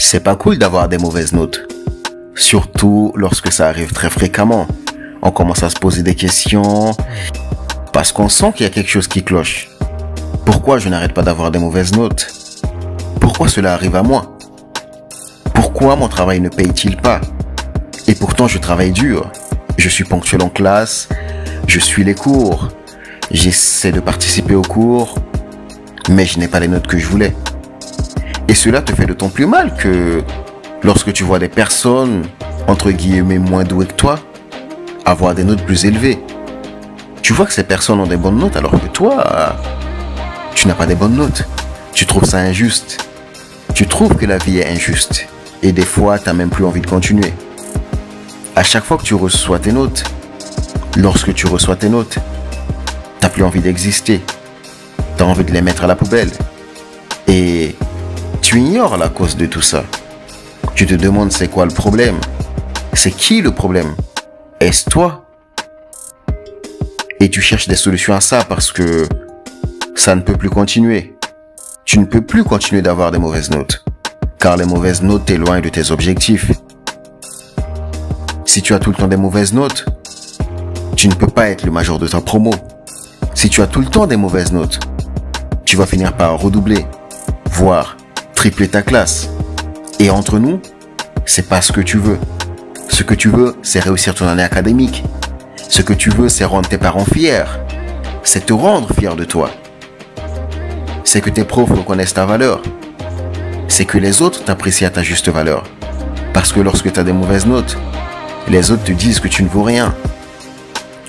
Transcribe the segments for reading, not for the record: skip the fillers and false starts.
C'est pas cool d'avoir des mauvaises notes. Surtout lorsque ça arrive très fréquemment. On commence à se poser des questions parce qu'on sent qu'il y a quelque chose qui cloche. Pourquoi je n'arrête pas d'avoir des mauvaises notes? Pourquoi cela arrive à moi? Pourquoi mon travail ne paye-t-il pas? Et pourtant je travaille dur. Je suis ponctuel en classe, je suis les cours, j'essaie de participer aux cours, mais je n'ai pas les notes que je voulais. Et cela te fait d'autant plus mal que lorsque tu vois des personnes, entre guillemets, moins douées que toi, avoir des notes plus élevées. Tu vois que ces personnes ont des bonnes notes alors que toi, tu n'as pas des bonnes notes. Tu trouves ça injuste. Tu trouves que la vie est injuste. Et des fois, tu n'as même plus envie de continuer. À chaque fois que tu reçois tes notes, lorsque tu reçois tes notes, tu n'as plus envie d'exister. Tu as envie de les mettre à la poubelle. Et tu ignores la cause de tout ça. Tu te demandes c'est quoi le problème? C'est qui le problème? Est-ce toi? Et tu cherches des solutions à ça parce que ça ne peut plus continuer. Tu ne peux plus continuer d'avoir des mauvaises notes. Car les mauvaises notes t'éloignent de tes objectifs. Si tu as tout le temps des mauvaises notes, tu ne peux pas être le major de ta promo. Si tu as tout le temps des mauvaises notes, tu vas finir par redoubler, voire tripler ta classe. Et entre nous, c'est pas ce que tu veux. Ce que tu veux, c'est réussir ton année académique. Ce que tu veux, c'est rendre tes parents fiers. C'est te rendre fier de toi. C'est que tes profs reconnaissent ta valeur. C'est que les autres t'apprécient à ta juste valeur. Parce que lorsque tu as des mauvaises notes, les autres te disent que tu ne vaux rien,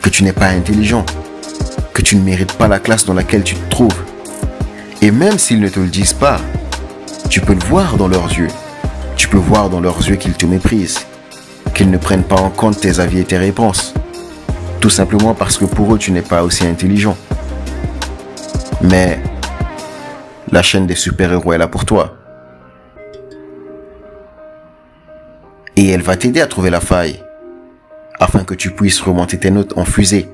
que tu n'es pas intelligent, que tu ne mérites pas la classe dans laquelle tu te trouves. Et même s'ils ne te le disent pas, tu peux le voir dans leurs yeux. Tu peux voir dans leurs yeux qu'ils te méprisent, qu'ils ne prennent pas en compte tes avis et tes réponses. Tout simplement parce que pour eux, tu n'es pas aussi intelligent. Mais la chaîne des super-héros est là pour toi. Et elle va t'aider à trouver la faille, afin que tu puisses remonter tes notes en fusée.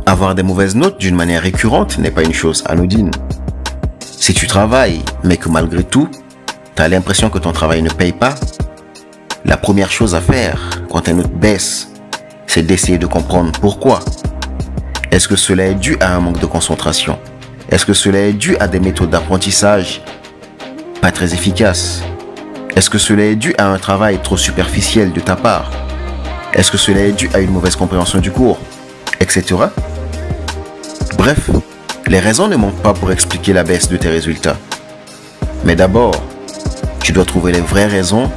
Avoir des mauvaises notes d'une manière récurrente n'est pas une chose anodine. Si tu travailles, mais que malgré tout, tu as l'impression que ton travail ne paye pas, la première chose à faire quand tes notes baissent, c'est d'essayer de comprendre pourquoi. Est-ce que cela est dû à un manque de concentration? Est-ce que cela est dû à des méthodes d'apprentissage pas très efficaces? Est-ce que cela est dû à un travail trop superficiel de ta part? Est-ce que cela est dû à une mauvaise compréhension du cours? Etc. Bref, les raisons ne manquent pas pour expliquer la baisse de tes résultats. Mais d'abord, tu dois trouver les vraies raisons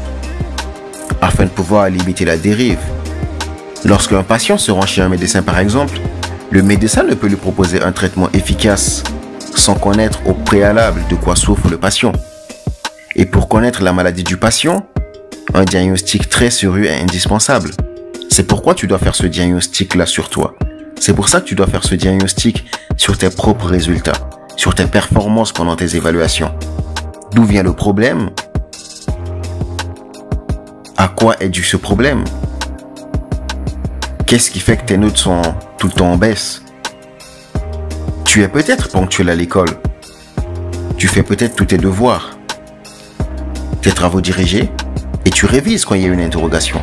afin de pouvoir limiter la dérive. Lorsqu'un patient se rend chez un médecin par exemple, le médecin ne peut lui proposer un traitement efficace sans connaître au préalable de quoi souffre le patient. Et pour connaître la maladie du patient, un diagnostic très sérieux est indispensable. C'est pourquoi tu dois faire ce diagnostic-là sur toi. C'est pour ça que tu dois faire ce diagnostic sur tes propres résultats, sur tes performances pendant tes évaluations. D'où vient le problème? À quoi est dû ce problème? Qu'est-ce qui fait que tes notes sont tout le temps en baisse? Tu es peut-être ponctuel à l'école. Tu fais peut-être tous tes devoirs, tes travaux dirigés, et tu révises quand il y a une interrogation.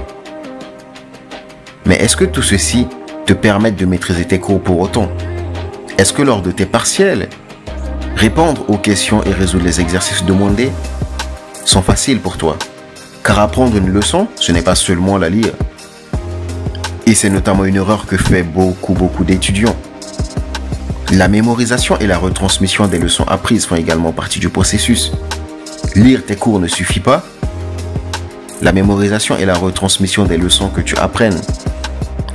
Mais est-ce que tout ceci te permet de maîtriser tes cours pour autant? Est-ce que lors de tes partiels, répondre aux questions et résoudre les exercices demandés sont faciles pour toi? Car apprendre une leçon, ce n'est pas seulement la lire. Et c'est notamment une erreur que fait beaucoup d'étudiants. La mémorisation et la retransmission des leçons apprises font également partie du processus. Lire tes cours ne suffit pas. La mémorisation et la retransmission des leçons que tu apprennes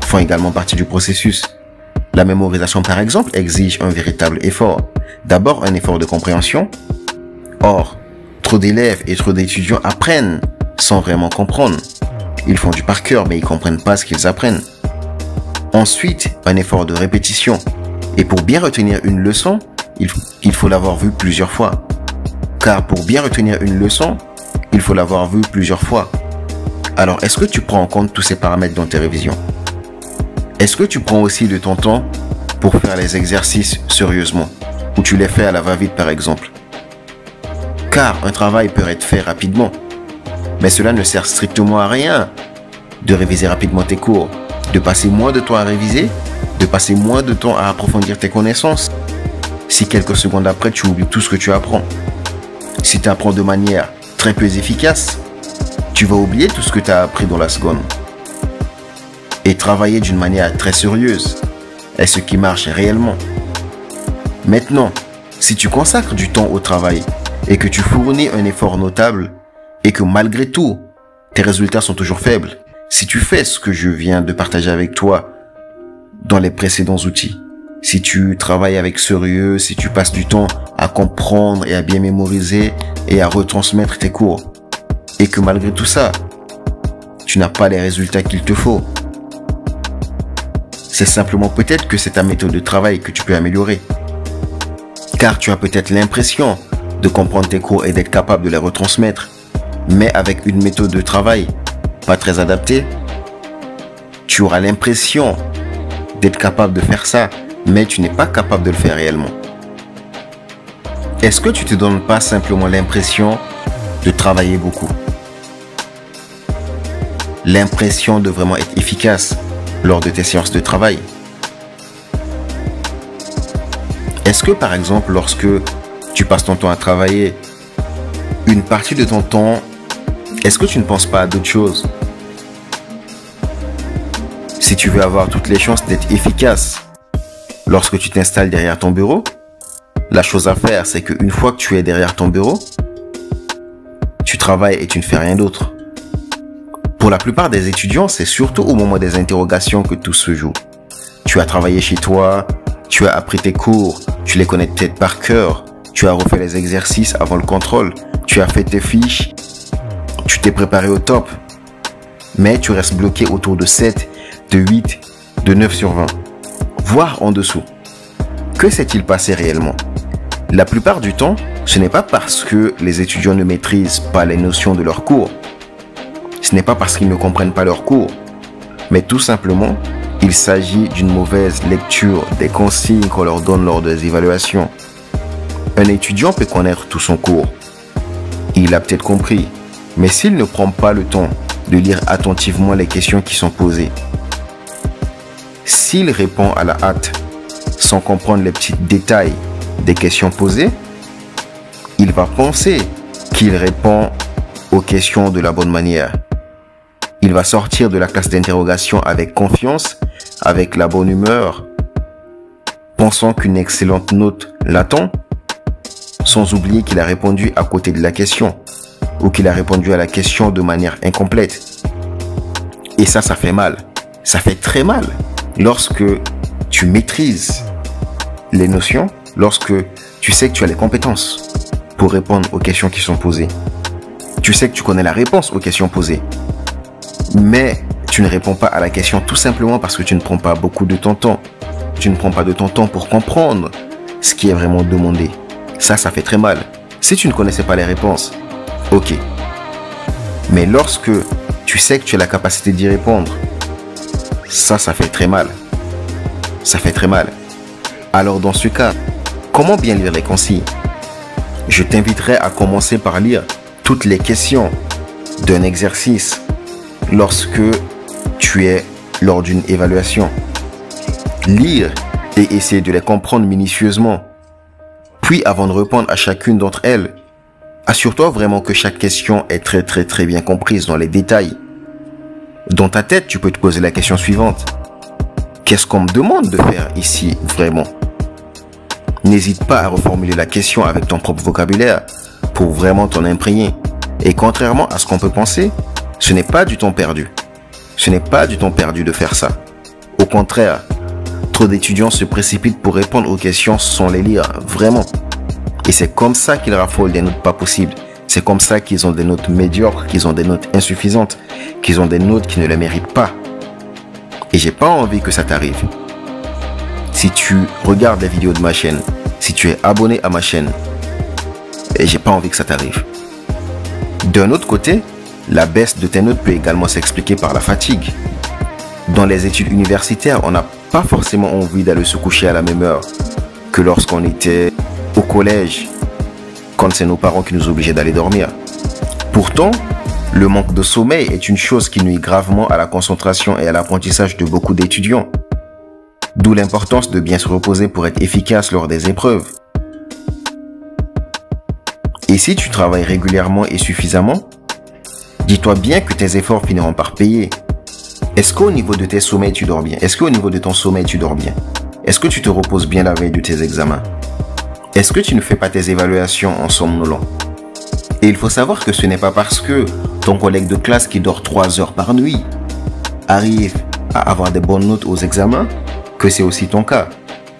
font également partie du processus. La mémorisation, par exemple, exige un véritable effort. D'abord, un effort de compréhension. Or, trop d'élèves et trop d'étudiants apprennent sans vraiment comprendre. Ils font du par cœur, mais ils ne comprennent pas ce qu'ils apprennent. Ensuite, un effort de répétition. Et pour bien retenir une leçon, il faut l'avoir vue plusieurs fois. Car pour bien retenir une leçon, il faut l'avoir vue plusieurs fois. Alors, est-ce que tu prends en compte tous ces paramètres dans tes révisions? Est-ce que tu prends aussi de ton temps pour faire les exercices sérieusement, ou tu les fais à la va-vite par exemple. Car un travail peut être fait rapidement, mais cela ne sert strictement à rien de réviser rapidement tes cours, de passer moins de temps à réviser, de passer moins de temps à approfondir tes connaissances. Si quelques secondes après, tu oublies tout ce que tu apprends. Si tu apprends de manière très peu efficace, tu vas oublier tout ce que tu as appris dans la seconde. Et travailler d'une manière très sérieuse est ce qui marche réellement. Maintenant, si tu consacres du temps au travail et que tu fournis un effort notable et que malgré tout, tes résultats sont toujours faibles, si tu fais ce que je viens de partager avec toi dans les précédents outils, si tu travailles avec sérieux, si tu passes du temps à comprendre et à bien mémoriser et à retransmettre tes cours, et que malgré tout ça, tu n'as pas les résultats qu'il te faut, c'est simplement peut-être que c'est ta méthode de travail que tu peux améliorer. Car tu as peut-être l'impression de comprendre tes cours et d'être capable de les retransmettre, mais avec une méthode de travail pas très adaptée, tu auras l'impression d'être capable de faire ça, mais tu n'es pas capable de le faire réellement. Est-ce que tu te donnes pas simplement l'impression de travailler beaucoup? L'impression de vraiment être efficace lors de tes séances de travail? Est-ce que par exemple, lorsque tu passes ton temps à travailler, une partie de ton temps, est-ce que tu ne penses pas à d'autres choses? Si tu veux avoir toutes les chances d'être efficace lorsque tu t'installes derrière ton bureau, la chose à faire, c'est qu'une fois que tu es derrière ton bureau, tu travailles et tu ne fais rien d'autre. Pour la plupart des étudiants, c'est surtout au moment des interrogations que tout se joue. Tu as travaillé chez toi, tu as appris tes cours, tu les connais peut-être par cœur, tu as refait les exercices avant le contrôle, tu as fait tes fiches, tu t'es préparé au top, mais tu restes bloqué autour de 7, de 8, de 9 sur 20, voire en dessous. Que s'est-il passé réellement? La plupart du temps, ce n'est pas parce que les étudiants ne maîtrisent pas les notions de leur cours, ce n'est pas parce qu'ils ne comprennent pas leur cours, mais tout simplement, il s'agit d'une mauvaise lecture des consignes qu'on leur donne lors des évaluations. Un étudiant peut connaître tout son cours. Il a peut-être compris, mais s'il ne prend pas le temps de lire attentivement les questions qui sont posées, s'il répond à la hâte, sans comprendre les petits détails des questions posées, il va penser qu'il répond aux questions de la bonne manière. Il va sortir de la classe d'interrogation avec confiance, avec la bonne humeur, pensant qu'une excellente note l'attend, sans oublier qu'il a répondu à côté de la question, ou qu'il a répondu à la question de manière incomplète. Et ça fait mal. Ça fait très mal. Lorsque tu maîtrises les notions, lorsque tu sais que tu as les compétences pour répondre aux questions qui sont posées, tu sais que tu connais la réponse aux questions posées, mais tu ne réponds pas à la question tout simplement parce que tu ne prends pas beaucoup de ton temps. Tu ne prends pas de ton temps pour comprendre ce qui est vraiment demandé. Ça fait très mal. Si tu ne connaissais pas les réponses, ok. Mais lorsque tu sais que tu as la capacité d'y répondre, ça fait très mal. Ça fait très mal. Alors dans ce cas, comment bien lire les consignes? Je t'inviterai à commencer par lire toutes les questions d'un exercice lorsque tu es lors d'une évaluation. Lire et essayer de les comprendre minutieusement. Puis avant de répondre à chacune d'entre elles, assure-toi vraiment que chaque question est très bien comprise dans les détails. Dans ta tête, tu peux te poser la question suivante. Qu'est-ce qu'on me demande de faire ici vraiment? N'hésite pas à reformuler la question avec ton propre vocabulaire pour vraiment t'en imprégner. Et contrairement à ce qu'on peut penser, ce n'est pas du temps perdu. Ce n'est pas du temps perdu de faire ça. Au contraire, trop d'étudiants se précipitent pour répondre aux questions sans les lire, vraiment. Et c'est comme ça qu'ils raffolent des notes pas possibles. C'est comme ça qu'ils ont des notes médiocres, qu'ils ont des notes insuffisantes, qu'ils ont des notes qui ne les méritent pas. Et j'ai pas envie que ça t'arrive. Si tu regardes les vidéos de ma chaîne, si tu es abonné à ma chaîne, et j'ai pas envie que ça t'arrive. D'un autre côté, la baisse de tes notes peut également s'expliquer par la fatigue. Dans les études universitaires, on a pas forcément envie d'aller se coucher à la même heure que lorsqu'on était au collège, quand c'est nos parents qui nous obligeaient d'aller dormir. Pourtant, le manque de sommeil est une chose qui nuit gravement à la concentration et à l'apprentissage de beaucoup d'étudiants. D'où l'importance de bien se reposer pour être efficace lors des épreuves. Et si tu travailles régulièrement et suffisamment, dis-toi bien que tes efforts finiront par payer. Est-ce qu'au niveau de tes sommeils, tu dors bien? Est-ce qu'au niveau de ton sommeil, tu dors bien? Est-ce que tu te reposes bien la veille de tes examens? Est-ce que tu ne fais pas tes évaluations en somnolent? Et il faut savoir que ce n'est pas parce que ton collègue de classe qui dort 3 heures par nuit arrive à avoir des bonnes notes aux examens que c'est aussi ton cas.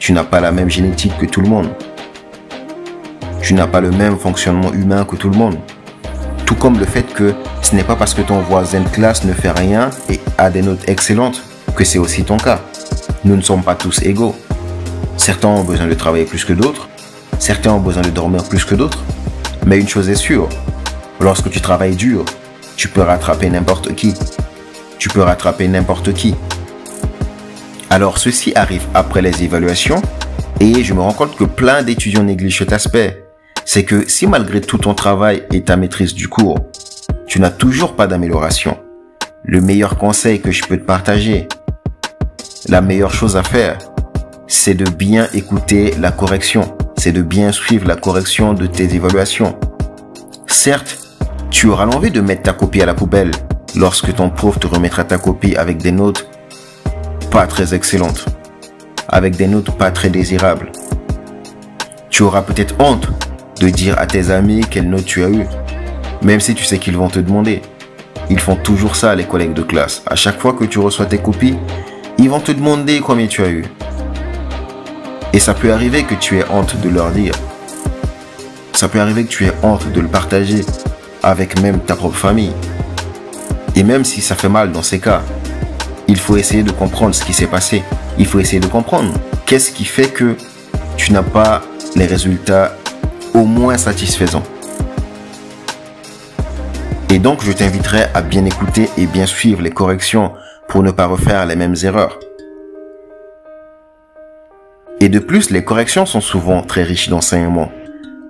Tu n'as pas la même génétique que tout le monde. Tu n'as pas le même fonctionnement humain que tout le monde. Tout comme le fait que ce n'est pas parce que ton voisin de classe ne fait rien et a des notes excellentes que c'est aussi ton cas. Nous ne sommes pas tous égaux. Certains ont besoin de travailler plus que d'autres. Certains ont besoin de dormir plus que d'autres. Mais une chose est sûre, lorsque tu travailles dur, tu peux rattraper n'importe qui. Tu peux rattraper n'importe qui. Alors ceci arrive après les évaluations et je me rends compte que plein d'étudiants négligent cet aspect. C'est que si malgré tout ton travail et ta maîtrise du cours, tu n'as toujours pas d'amélioration, le meilleur conseil que je peux te partager, la meilleure chose à faire, c'est de bien écouter la correction. C'est de bien suivre la correction de tes évaluations. Certes, tu auras l'envie de mettre ta copie à la poubelle lorsque ton prof te remettra ta copie avec des notes pas très excellentes, avec des notes pas très désirables. Tu auras peut-être honte de dire à tes amis quelle note tu as eu, même si tu sais qu'ils vont te demander. Ils font toujours ça, les collègues de classe. À chaque fois que tu reçois tes copies, ils vont te demander combien tu as eu. Et ça peut arriver que tu aies honte de leur dire. Ça peut arriver que tu aies honte de le partager avec même ta propre famille. Et même si ça fait mal dans ces cas, il faut essayer de comprendre ce qui s'est passé. Il faut essayer de comprendre qu'est-ce qui fait que tu n'as pas les résultats au moins satisfaisants. Et donc, je t'inviterai à bien écouter et bien suivre les corrections pour ne pas refaire les mêmes erreurs. Et de plus, les corrections sont souvent très riches d'enseignements.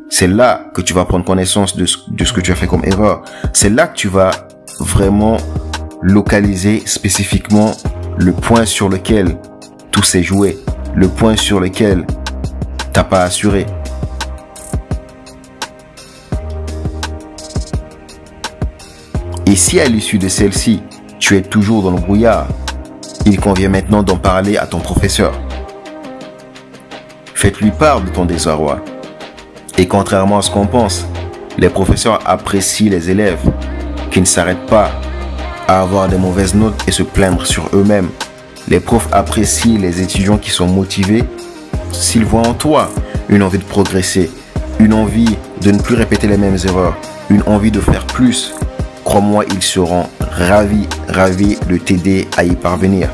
C'est là que tu vas prendre connaissance de ce que tu as fait comme erreur. C'est là que tu vas vraiment localiser spécifiquement le point sur lequel tout s'est joué, le point sur lequel t'as pas assuré. Et si à l'issue de celle-ci, tu es toujours dans le brouillard, il convient maintenant d'en parler à ton professeur. Faites-lui part de ton désarroi. Et contrairement à ce qu'on pense, les professeurs apprécient les élèves qui ne s'arrêtent pas à avoir des mauvaises notes et se plaindre sur eux-mêmes. Les profs apprécient les étudiants qui sont motivés s'ils voient en toi une envie de progresser, une envie de ne plus répéter les mêmes erreurs, une envie de faire plus. Crois-moi, ils seront ravis de t'aider à y parvenir.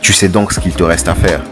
Tu sais donc ce qu'il te reste à faire.